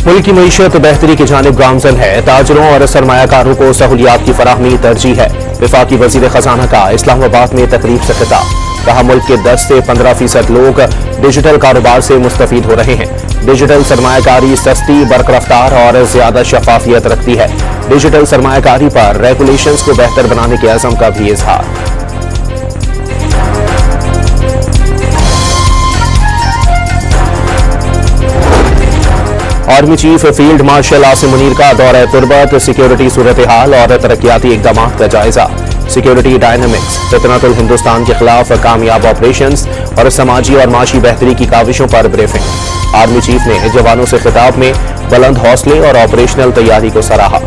मुल्क की मईशत बेहतरी की जानिब गामजन है। ताजरों और सरमायाकारों को सहूलियात की फराहमी तरजीह है। वफाकी वजीर खजाना का इस्लामाबाद में तकरीब से खिताब। कहा, मुल्क के 10 से 15% लोग डिजिटल कारोबार से मुस्तफीद हो रहे हैं। डिजिटल सरमायाकारी सस्ती, बरकरफ्तार और ज्यादा शफाफियत रखती है। डिजिटल सरमायाकारी पर रेगुलेशंस को बेहतर बनाने के अज़म का भी इजहार। Army chief field marshal Asim Munir का दौरा तुर्बत, सिक्योरिटी सूरत हाल और तरक्याती इकदाम का जायजा। सिक्योरिटी डायनामिक्स, फितनतुल हिंदुस्तान के खिलाफ कामयाब ऑपरेशंस और समाजी और माशी बेहतरी की काविशों पर ब्रीफिंग। आर्मी चीफ ने जवानों से खिताब में बुलंद हौसले और ऑपरेशनल तैयारी को सराहा।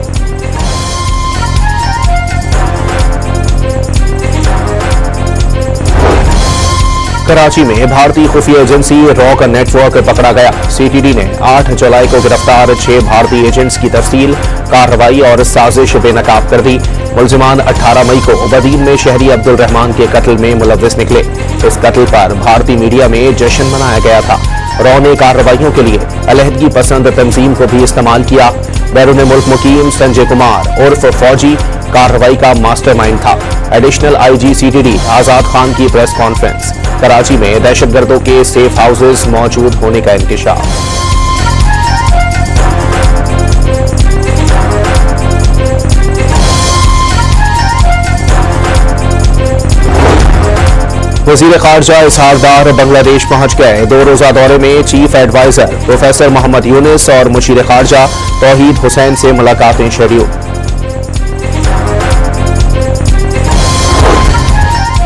कराची में भारतीय खुफिया एजेंसी रॉ का नेटवर्क पकड़ा गया। सीटीडी ने 8 जुलाई को गिरफ्तार 6 भारतीय एजेंट्स की तफसील, कार्रवाई और साजिश बेनकाब कर दी। मुलजिमान 18 मई को बदीन में शहरी अब्दुल रहमान के कत्ल में मुलव्विस निकले। इस कत्ल पर भारतीय मीडिया में जश्न मनाया गया था। रॉ ने कार्रवाइयों के लिए अलहदगी पसंद तंजीम को भी इस्तेमाल किया। बैरून मुल्क मुकीम संजय कुमार उर्फ फौजी कार्रवाई का मास्टरमाइंड था। एडिशनल आईजी सीटीडी आजाद खान की प्रेस कॉन्फ्रेंस। कराची में दहशतगर्दों के सेफ हाउसेस मौजूद होने का इंकशाफ। वजीर खारजा इसहाक डार बांग्लादेश पहुंच गए। 2 रोजा दौरे में chief adviser professor Mohammad Yunus और मुशीर खारजा तौहीद हुसैन से मुलाकातें शेड्यूल।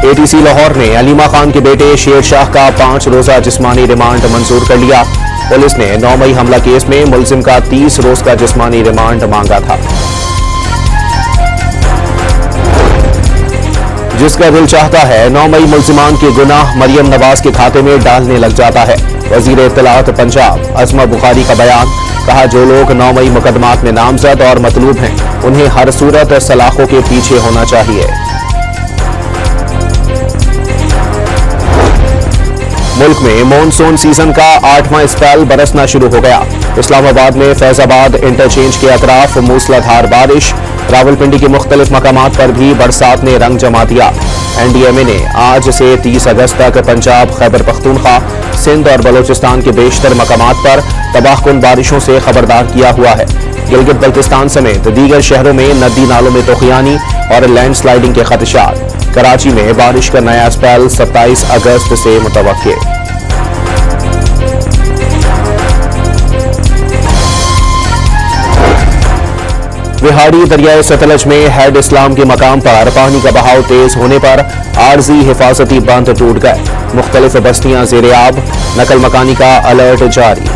एटीसी लाहौर ने अलीमा खान के बेटे शेर शाह का 5 रोजा जिस्मानी रिमांड मंजूर कर लिया। पुलिस ने 9 मई हमला केस में मुलजिम का 30 रोज का जिस्मानी रिमांड मांगा था। जिसका दिल चाहता है 9 मई मुलजिमान के गुनाह मरियम नवाज के खाते में डालने लग जाता है। वजीर इत्तलात पंजाब अज़मा बुखारी का बयान। कहा, जो लोग 9 मई मुकदमात में नामजद और मतलूब हैं, उन्हें हर सूरत सलाखों के पीछे होना चाहिए। मुल्क में मॉनसून सीजन का 8वां स्पेल बरसना शुरू हो गया। इस्लामाबाद में फैजाबाद इंटरचेंज के अतराफ मूसलाधार बारिश। रावलपिंडी के मुख्तलिफ मकामात पर भी बरसात ने रंग जमा दिया। एनडीएमए ने आज से 30 अगस्त तक पंजाब, खैबर पख्तूनख्वा, सिंध और बलोचिस्तान के बेशतर मकामात पर तबाहकुन बारिशों से खबरदार किया हुआ है। गिलगित बल्तिस्तान समेत दीगर शहरों में नदी नालों में तूफ़ानी और लैंडस्लाइडिंग के खदशात। कराची में बारिश का नया स्पेल 27 अगस्त से मुतवक्के। विहाड़ी दरियाए सतलज में हेड इस्लाम के मकाम पर पानी का बहाव तेज होने पर आरजी हिफाजती बंद टूट गए। मुख्तलिफ बस्तियां ज़ेर-ए-आब, नकल मकानी का अलर्ट जारी।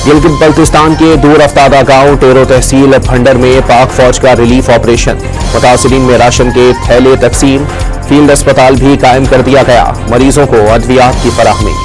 गिलगित बल्तिस्तान के दूर अफ्तादा गांव टेरो तहसील भंडर में पाक फौज का रिलीफ ऑपरेशन। मुतासिरीन में राशन के थैले तकसीम। फील्ड अस्पताल भी कायम कर दिया गया। मरीजों को अद्वियात की फराहमी।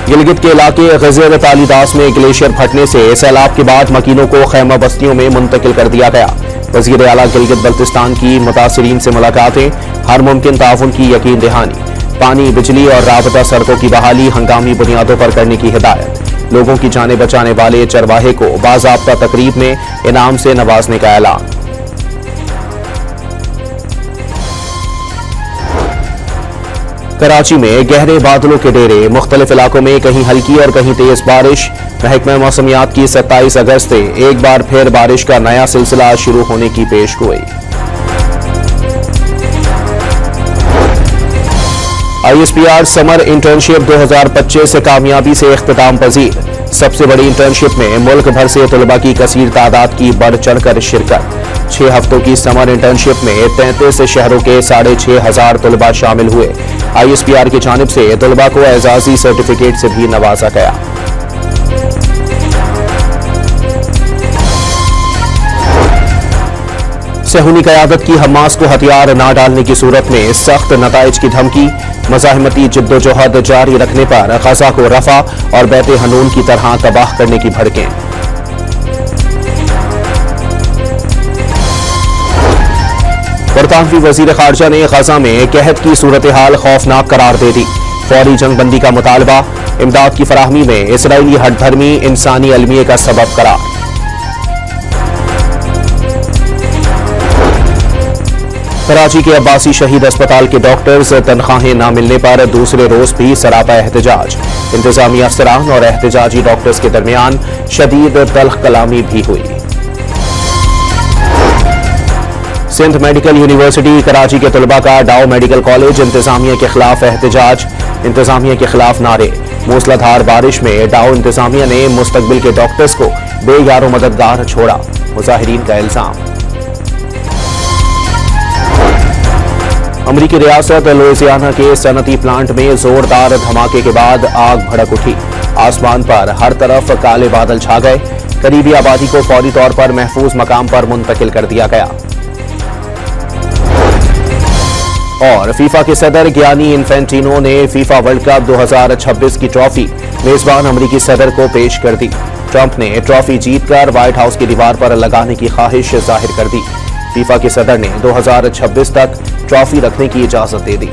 गिलगित के इलाके गज़र तालीदास में ग्लेशियर फटने से सैलाब के बाद मकीनों को खैमा बस्तियों में मुंतकिल कर दिया गया। वज़ीर आला गिलगित बल्तिस्तान की मुतासिरीन से मुलाकातें, हर मुमकिन ताउन की यकीन दहानी। पानी, बिजली और राबता सड़कों की बहाली हंगामी बुनियादों पर करने की हिदायत। लोगों की जानें बचाने वाले चरवाहे को बाज़ाब्ता तकरीब में इनाम से नवाजने का ऐलान। कराची में गहरे बादलों के डेरे। मुख्तलिफ इलाकों में कहीं हल्की और कहीं तेज बारिश। महकमा मौसमियात की 27 अगस्त से एक बार फिर बारिश का नया सिलसिला शुरू होने की पेशगोई। ISPR समर इंटर्नशिप 2025 कामयाबी से इख्तिताम पजीर। सबसे बड़ी इंटर्नशिप में मुल्क भर से तलबा की कसीर तादाद की बढ़ चढ़कर शिरकत। 6 हफ्तों की समर इंटर्नशिप में 33 शहरों के 6,500 तलबा शामिल हुए। ISPR की जानिब से तलबा को एजाजी सर्टिफिकेट से भी नवाजा गया। सहूनी क़यादत की हमास को हथियार न डालने की सूरत में सख्त नताइज की धमकी। मज़ाहिमती जिद्दोजहद जारी रखने पर ग़ज़ा को रफ़ा और बैत हनून की तरह तबाह करने की भड़कें। برطانوی وزیر خارجہ نے غزہ میں قحط کی صورتحال خوفناک قرار دے دی، فوری جنگ بندی کا مطالبہ، امداد کی فراہمی میں اسرائیلی ہٹ دھرمی انسانی المیے کا سبب قرار۔ کراچی کے عباسی شہید اسپتال کے ڈاکٹرز تنخواہیں نہ ملنے پر دوسرے روز بھی سراپا احتجاج، انتظامی افسران اور احتجاجی ڈاکٹرز کے درمیان شدید تلخ کلامی بھی ہوئی۔ سندھ میڈیکل یونیورسٹی کراچی کے طلباء کا ڈاؤ میڈیکل کالج انتظامیہ کے خلاف احتجاج، انتظامیہ کے خلاف نعرے، موسلادھار بارش میں ڈاؤ انتظامیہ نے مستقبل کے ڈاکٹرز کو بے یار و مددگار چھوڑا، مظاہرین کا الزام۔ امریکی ریاست لوئزیانا کے صنعتی پلانٹ میں زوردار دھماکے کے بعد آگ بھڑک اٹھی، آسمان پر ہر طرف کالے بادل چھا گئے، قریبی آبادی کو فوری طور پر محفوظ مقام پر منتقل کر دیا گیا۔ اور فیفا کے صدر گیانی انفینٹینو نے فیفا ورلڈ کپ 2026 کی ٹرافی میزبان امریکی صدر کو پیش کر دی۔ ٹرمپ نے ٹرافی جیت کر وائٹ ہاؤس کی دیوار پر لگانے کی خواہش ظاہر کر دی۔ فیفا کے صدر نے 2026 تک ٹرافی رکھنے کی اجازت دے دی۔